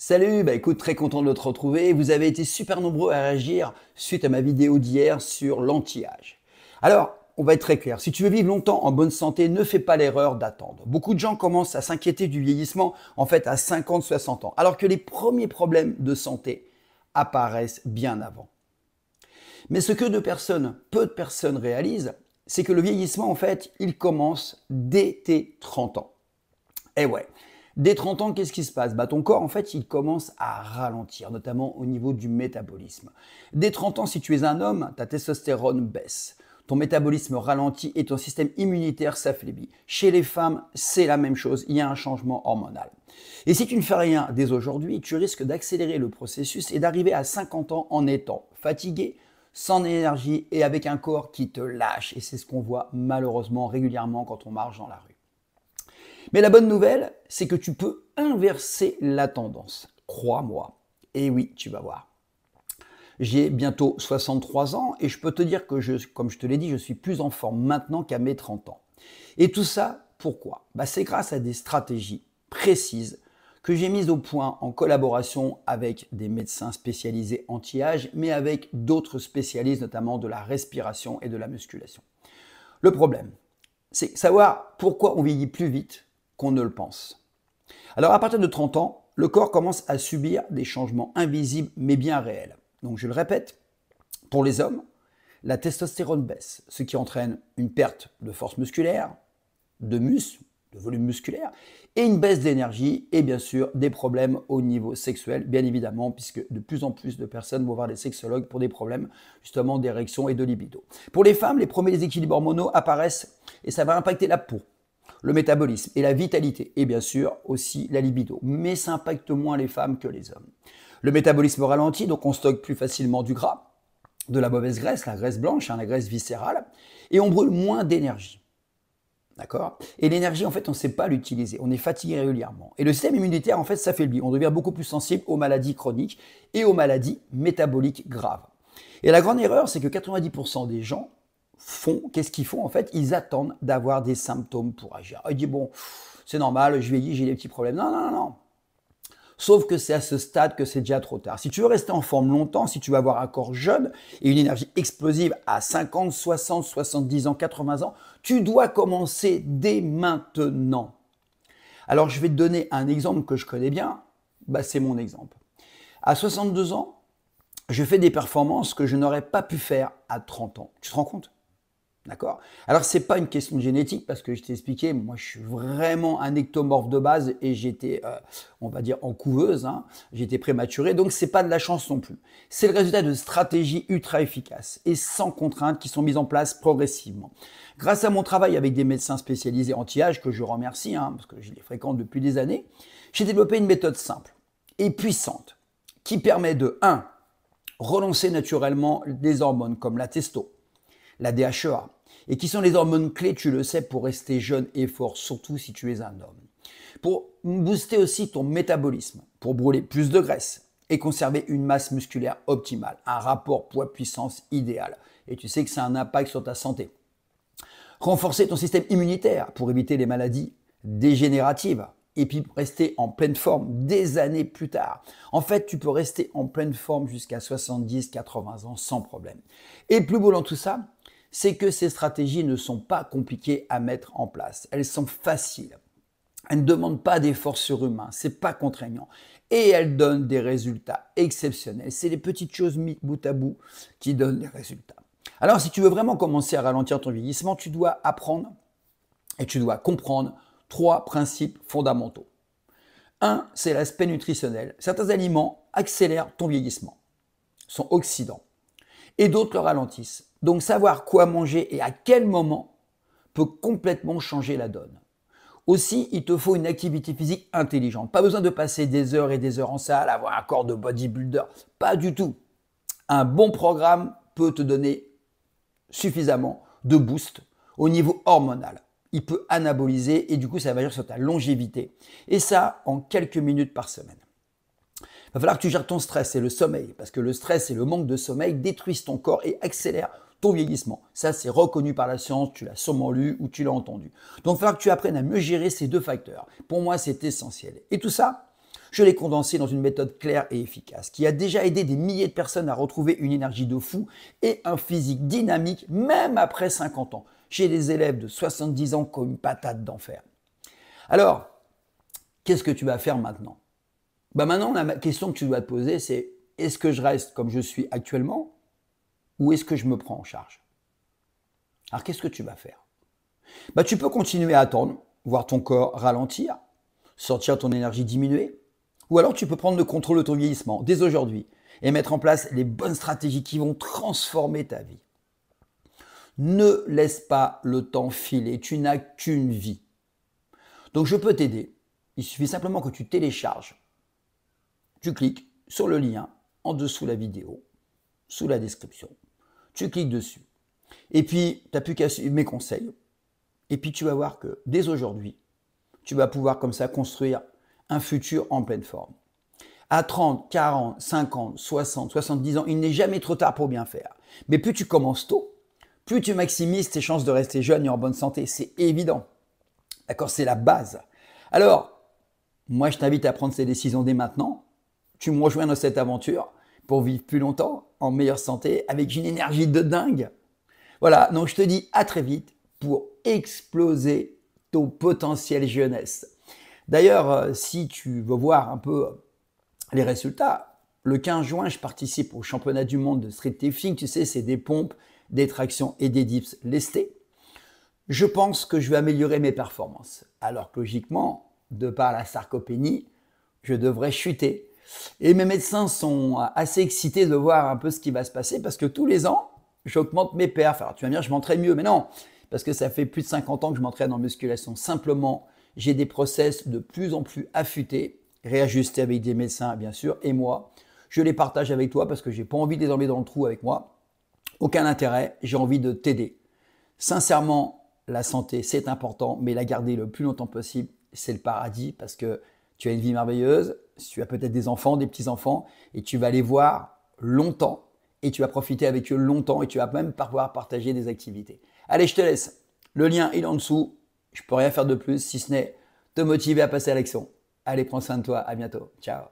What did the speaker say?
Salut, écoute, très content de te retrouver. Vous avez été super nombreux à réagir suite à ma vidéo d'hier sur l'anti-âge. Alors, on va être très clair. Si tu veux vivre longtemps en bonne santé, ne fais pas l'erreur d'attendre. Beaucoup de gens commencent à s'inquiéter du vieillissement en fait à 50-60 ans, alors que les premiers problèmes de santé apparaissent bien avant. Mais ce que peu de personnes réalisent, c'est que le vieillissement en fait, il commence dès tes 30 ans. Eh ouais. Dès 30 ans, qu'est-ce qui se passe? Ton corps, en fait, il commence à ralentir, notamment au niveau du métabolisme. Dès 30 ans, si tu es un homme, ta testostérone baisse. Ton métabolisme ralentit et ton système immunitaire s'affaiblit. Chez les femmes, c'est la même chose, il y a un changement hormonal. Et si tu ne fais rien dès aujourd'hui, tu risques d'accélérer le processus et d'arriver à 50 ans en étant fatigué, sans énergie et avec un corps qui te lâche. Et c'est ce qu'on voit malheureusement régulièrement quand on marche dans la rue. Mais la bonne nouvelle, c'est que tu peux inverser la tendance. Crois-moi. Et oui, tu vas voir. J'ai bientôt 63 ans et je peux te dire que, comme je te l'ai dit, je suis plus en forme maintenant qu'à mes 30 ans. Et tout ça, pourquoi? C'est grâce à des stratégies précises que j'ai mises au point en collaboration avec des médecins spécialisés anti-âge, mais avec d'autres spécialistes, notamment de la respiration et de la musculation. Le problème, c'est savoir pourquoi on vieillit plus vite qu'on ne le pense. Alors à partir de 30 ans, le corps commence à subir des changements invisibles mais bien réels. Donc je le répète, pour les hommes, la testostérone baisse, ce qui entraîne une perte de force musculaire, de muscle, de volume musculaire, et une baisse d'énergie et bien sûr des problèmes au niveau sexuel, bien évidemment, puisque de plus en plus de personnes vont voir des sexologues pour des problèmes justement d'érection et de libido. Pour les femmes, les premiers déséquilibres hormonaux apparaissent et ça va impacter la peau, le métabolisme et la vitalité, et bien sûr aussi la libido. Mais ça impacte moins les femmes que les hommes. Le métabolisme ralentit, donc on stocke plus facilement du gras, de la mauvaise graisse, la graisse blanche, la graisse viscérale, et on brûle moins d'énergie. D'accord? Et l'énergie, en fait, on ne sait pas l'utiliser. On est fatigué régulièrement. Et le système immunitaire, en fait, s'affaiblit. On devient beaucoup plus sensible aux maladies chroniques et aux maladies métaboliques graves. Et la grande erreur, c'est que 90% des gens qu'est-ce qu'ils font en fait? Ils attendent d'avoir des symptômes pour agir. Ils disent bon, c'est normal, je vieillis, j'ai des petits problèmes. Non, non, non, non. Sauf que c'est à ce stade que c'est déjà trop tard. Si tu veux rester en forme longtemps, si tu veux avoir un corps jeune et une énergie explosive à 50, 60, 70 ans, 80 ans, tu dois commencer dès maintenant. Alors je vais te donner un exemple que je connais bien, c'est mon exemple. À 62 ans, je fais des performances que je n'aurais pas pu faire à 30 ans. Tu te rends compte? D'accord? Alors, ce n'est pas une question de génétique parce que je t'ai expliqué, moi je suis vraiment un ectomorphe de base et j'étais, on va dire, en couveuse, hein. J'étais prématuré, donc ce n'est pas de la chance non plus. C'est le résultat de stratégies ultra efficaces et sans contraintes qui sont mises en place progressivement. Grâce à mon travail avec des médecins spécialisés anti-âge, que je remercie, hein, parce que je les fréquente depuis des années, j'ai développé une méthode simple et puissante qui permet de 1. Relancer naturellement des hormones comme la testo, la DHEA, et qui sont les hormones clés, tu le sais, pour rester jeune et fort, surtout si tu es un homme. Pour booster aussi ton métabolisme, pour brûler plus de graisse et conserver une masse musculaire optimale, un rapport poids-puissance idéal. Et tu sais que ça a un impact sur ta santé. Renforcer ton système immunitaire pour éviter les maladies dégénératives et puis rester en pleine forme des années plus tard. En fait, tu peux rester en pleine forme jusqu'à 70-80 ans sans problème. Et le plus beau dans tout ça, c'est que ces stratégies ne sont pas compliquées à mettre en place. Elles sont faciles. Elles ne demandent pas d'efforts surhumains, c'est pas contraignant. Et elles donnent des résultats exceptionnels. C'est les petites choses mises bout à bout qui donnent les résultats. Alors, si tu veux vraiment commencer à ralentir ton vieillissement, tu dois apprendre et tu dois comprendre 3 principes fondamentaux. 1, c'est l'aspect nutritionnel. Certains aliments accélèrent ton vieillissement, sont oxydants, et d'autres le ralentissent. Donc savoir quoi manger et à quel moment peut complètement changer la donne. Aussi, il te faut une activité physique intelligente. Pas besoin de passer des heures et des heures en salle, avoir un corps de bodybuilder. Pas du tout. Un bon programme peut te donner suffisamment de boost au niveau hormonal. Il peut anaboliser et du coup, ça va agir sur ta longévité. Et ça, en quelques minutes par semaine. Il va falloir que tu gères ton stress et le sommeil, parce que le stress et le manque de sommeil détruisent ton corps et accélèrent ton vieillissement. Ça, c'est reconnu par la science, tu l'as sûrement lu ou tu l'as entendu. Donc, il va falloir que tu apprennes à mieux gérer ces 2 facteurs. Pour moi, c'est essentiel. Et tout ça, Je l'ai condensé dans une méthode claire et efficace qui a déjà aidé des milliers de personnes à retrouver une énergie de fou et un physique dynamique même après 50 ans. J'ai des élèves de 70 ans qui ont une patate d'enfer. Alors, qu'est-ce que tu vas faire maintenant? Maintenant, la question que tu dois te poser, c'est est-ce que je reste comme je suis actuellement ou est-ce que je me prends en charge? Alors, qu'est-ce que tu vas faire? Tu peux continuer à attendre, voir ton corps ralentir, sentir ton énergie diminuer, ou alors tu peux prendre le contrôle de ton vieillissement dès aujourd'hui et mettre en place les bonnes stratégies qui vont transformer ta vie. Ne laisse pas le temps filer, tu n'as qu'une vie. Donc je peux t'aider. Il suffit simplement que tu télécharges. Tu cliques sur le lien en dessous de la vidéo, sous la description. Tu cliques dessus. Et puis, tu n'as plus qu'à suivre mes conseils. Et puis, tu vas voir que dès aujourd'hui, tu vas pouvoir comme ça construire un futur en pleine forme. À 30, 40, 50, 60, 70 ans, il n'est jamais trop tard pour bien faire. Mais plus tu commences tôt, plus tu maximises tes chances de rester jeune et en bonne santé. C'est évident. D'accord, c'est la base. Alors, moi, je t'invite à prendre ces décisions dès maintenant. Tu me rejoins dans cette aventure pour vivre plus longtemps, en meilleure santé, avec une énergie de dingue. Voilà, donc je te dis à très vite pour exploser ton potentiel jeunesse. D'ailleurs, si tu veux voir un peu les résultats, le 15 juin, je participe au championnat du monde de street lifting. Tu sais, c'est des pompes, des tractions et des dips lestés. Je pense que je vais améliorer mes performances. Alors que logiquement, de par la sarcopénie, je devrais chuter. Et mes médecins sont assez excités de voir un peu ce qui va se passer parce que tous les ans, j'augmente mes perfs. Alors tu vas me dire, je m'entraîne mieux, mais non, parce que ça fait plus de 50 ans que je m'entraîne en musculation. Simplement, j'ai des process de plus en plus affûtés, réajustés avec des médecins, bien sûr, et moi. Je les partage avec toi parce que j'ai pas envie de les emmener dans le trou avec moi. Aucun intérêt, j'ai envie de t'aider. Sincèrement, la santé, c'est important, mais la garder le plus longtemps possible, c'est le paradis parce que tu as une vie merveilleuse, tu as peut-être des enfants, des petits-enfants, et tu vas les voir longtemps, et tu vas profiter avec eux longtemps, et tu vas même pouvoir partager des activités. Allez, je te laisse. Le lien est en dessous. Je ne peux rien faire de plus, si ce n'est te motiver à passer à l'action. Allez, prends soin de toi. À bientôt. Ciao.